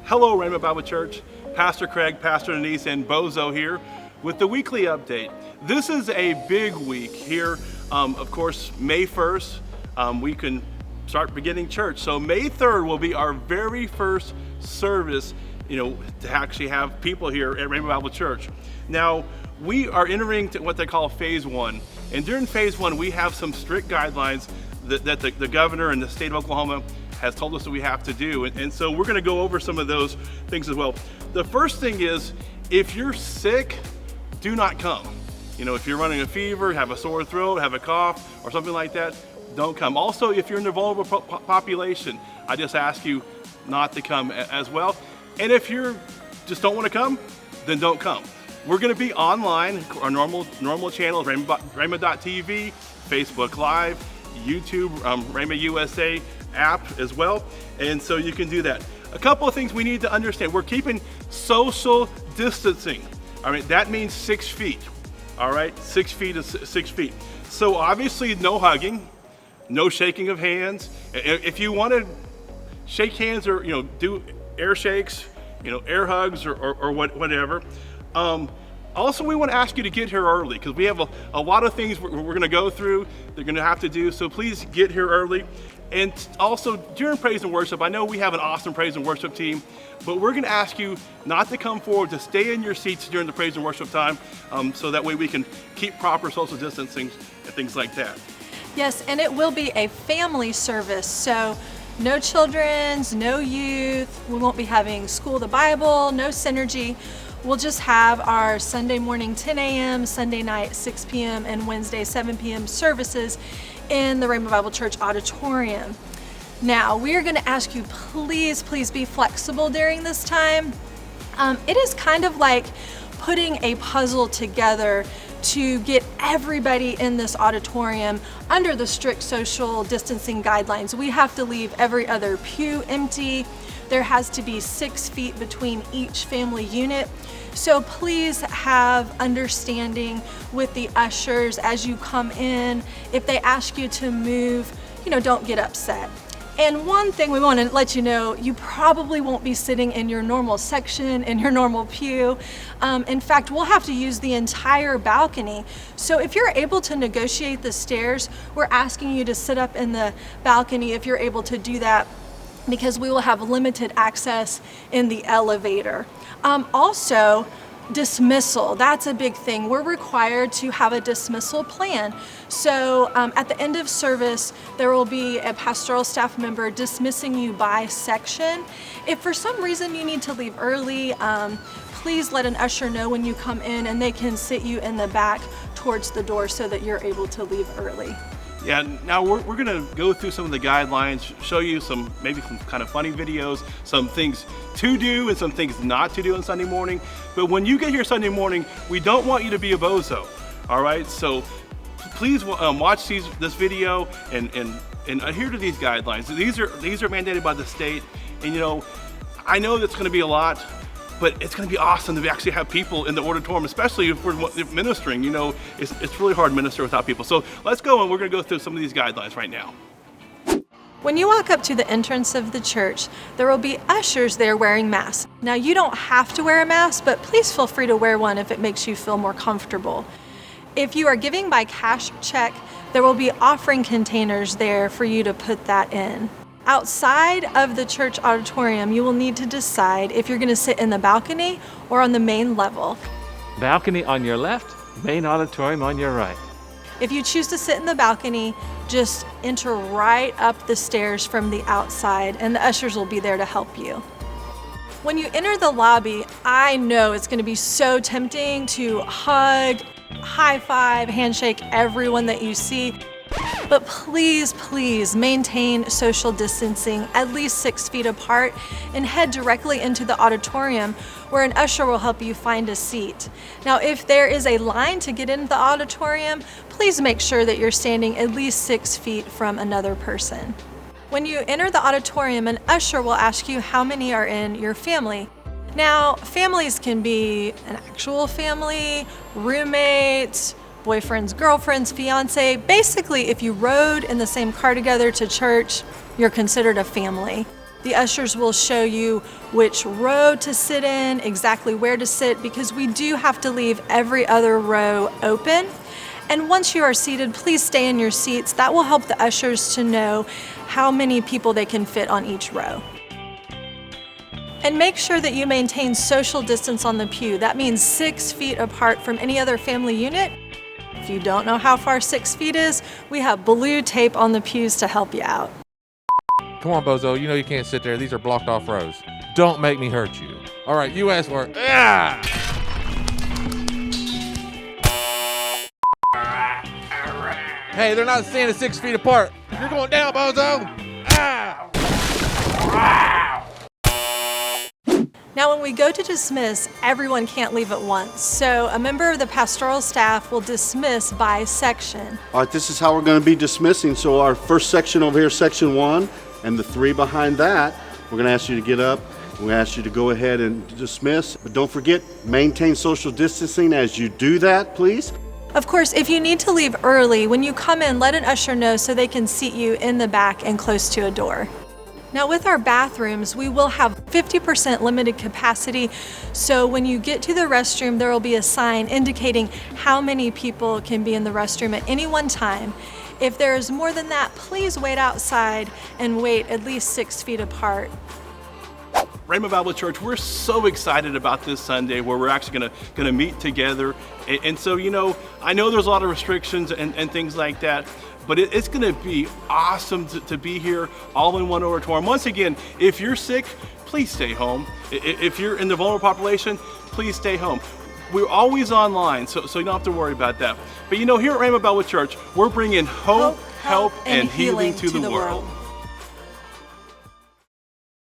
Hello, Rhema Bible Church. Pastor Craig, Pastor Denise, and Bozo here with the weekly update. This is a big week here. Of course, May 1st, we can start beginning church. So May 3rd will be our very first service, to actually have people here at Rhema Bible Church. Now, we are entering to what they call phase one. And during phase one, we have some strict guidelines that the governor and the state of Oklahoma has told us that we have to do. And so we're going to go over some of those things as well. The first thing is, if you're sick, do not come. If you're running a fever, have a sore throat, have a cough, or something like that, don't come. Also, if you're in the vulnerable population, I just ask you not to come as well. And if you just don't want to come, then don't come. We're going to be online, our normal channels, Rhema.tv, Facebook Live, YouTube, Rhema USA app as well, and so you can do that. A couple of things we need to understand. We're keeping social distancing. All right, that means 6 feet. All right, 6 feet is 6 feet. So obviously no hugging, no shaking of hands. If you want to shake hands or do air shakes, air hugs or whatever. Also, we want to ask you to get here early because we have a lot of things we're going to go through, they're going to have to do, so please get here early. And also, during praise and worship, I know we have an awesome praise and worship team, but we're going to ask you not to come forward, to stay in your seats during the praise and worship time, so that way we can keep proper social distancing and things like that. Yes, and it will be a family service, so no children's, no youth, we won't be having School of the Bible, no Synergy. We'll just have our Sunday morning 10 a.m., Sunday night 6 p.m., and Wednesday 7 p.m. services in the Rhema Bible Church auditorium. Now, we are going to ask you, please be flexible during this time. It is kind of like putting a puzzle together to get everybody in this auditorium under the strict social distancing guidelines. We have to leave every other pew empty. There has to be 6 feet between each family unit. So please have understanding with the ushers as you come in. If they ask you to move, don't get upset. And one thing we want to let you know, you probably won't be sitting in your normal section, in your normal pew. In fact, we'll have to use the entire balcony. So if you're able to negotiate the stairs, we're asking you to sit up in the balcony if you're able to do that, because we will have limited access in the elevator. Also, dismissal, that's a big thing. We're required to have a dismissal plan. So at the end of service, there will be a pastoral staff member dismissing you by section. If for some reason you need to leave early, please let an usher know when you come in, and they can sit you in the back towards the door so that you're able to leave early. Yeah, now we're going to go through some of the guidelines, show you maybe some kind of funny videos, some things to do and some things not to do on Sunday morning. But when you get here Sunday morning, we don't want you to be a bozo, all right? So please watch this video and adhere to these guidelines. These are mandated by the state, and I know that's going to be a lot, but it's going to be awesome to actually have people in the auditorium, especially if we're ministering. It's really hard to minister without people. So let's go, and we're going to go through some of these guidelines right now. When you walk up to the entrance of the church, there will be ushers there wearing masks. Now, you don't have to wear a mask, but please feel free to wear one if it makes you feel more comfortable. If you are giving by cash or check, there will be offering containers there for you to put that in. Outside of the church auditorium, you will need to decide if you're going to sit in the balcony or on the main level. Balcony on your left, main auditorium on your right. If you choose to sit in the balcony, just enter right up the stairs from the outside, and the ushers will be there to help you. When you enter the lobby, I know it's going to be so tempting to hug, high five, handshake everyone that you see. But please maintain social distancing, at least 6 feet apart, and head directly into the auditorium where an usher will help you find a seat. Now, if there is a line to get into the auditorium, please make sure that you're standing at least 6 feet from another person. When you enter the auditorium, an usher will ask you how many are in your family. Now, families can be an actual family, roommates, boyfriends, girlfriends, fiance. Basically, if you rode in the same car together to church, you're considered a family. The ushers will show you which row to sit in, exactly where to sit, because we do have to leave every other row open. And once you are seated, please stay in your seats. That will help the ushers to know how many people they can fit on each row. And make sure that you maintain social distance on the pew. That means 6 feet apart from any other family unit. If you don't know how far 6 feet is, we have blue tape on the pews to help you out. Come on, Bozo, you know you can't sit there. These are blocked off rows. Don't make me hurt you. All right, you asked for it. Ah! Hey, they're not standing 6 feet apart. You're going down, Bozo. Ah! Now, when we go to dismiss, everyone can't leave at once. So a member of the pastoral staff will dismiss by section. All right, this is how we're going to be dismissing. So our first section over here, section 1, and the 3 behind that, we're going to ask you to get up. We're going to ask you to go ahead and dismiss. But don't forget, maintain social distancing as you do that, please. Of course, if you need to leave early, when you come in, let an usher know so they can seat you in the back and close to a door. Now, with our bathrooms, we will have 50% limited capacity. So when you get to the restroom, there will be a sign indicating how many people can be in the restroom at any one time. If there is more than that, please wait outside and wait at least 6 feet apart. Rhema Bible Church, we're so excited about this Sunday where we're actually gonna meet together. And so, you know, I know there's a lot of restrictions and things like that, but it's gonna be awesome to be here all in one auditorium. Once again, if you're sick, please stay home. If you're in the vulnerable population, please stay home. We're always online, so you don't have to worry about that. But you know, here at Rhema Bible Church, we're bringing hope, help, and healing to the world.